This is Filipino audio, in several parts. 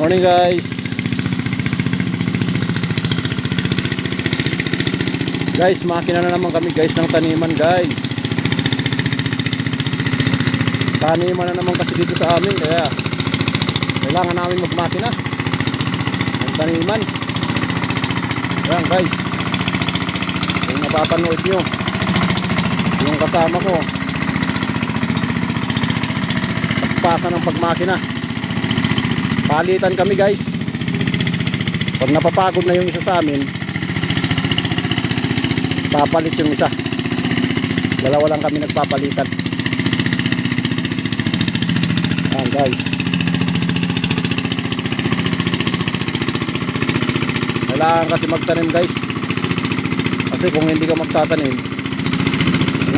Morning guys. Guys, makina na naman kami guys ng taniman guys. Taniman na naman kasi dito sa amin, kaya kailangan namin magmakina ng taniman. Ayan guys, kung napapanood nyo yung kasama ko, paspasan ng pagmakina. Palitan kami guys. Pag napapagod na yung isa sa amin, papalit yung isa. Dalawa lang kami nagpapalitan. Ayan guys, kailangan kasi magtanim guys, kasi kung hindi ka magtatanim,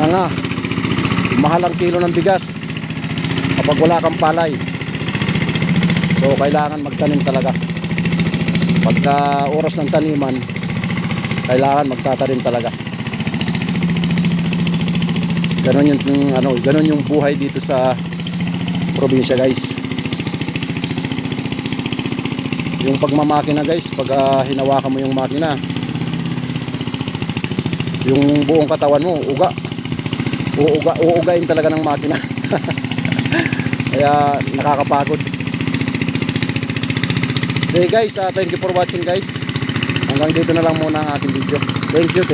nga mahal ang kilo ng bigas kapag wala kang palay. So kailangan magtanim talaga. Pagka oras ng taniman, kailangan magtatanim talaga. Ganun yung buhay dito sa probinsya guys. Yung pagmamakina guys, pag hinawakan mo yung makina, yung buong katawan mo uugain talaga ng makina. Kaya nakakapagod. Sige guys, thank you for watching guys. Hanggang dito na lang muna ang ating video. Thank you.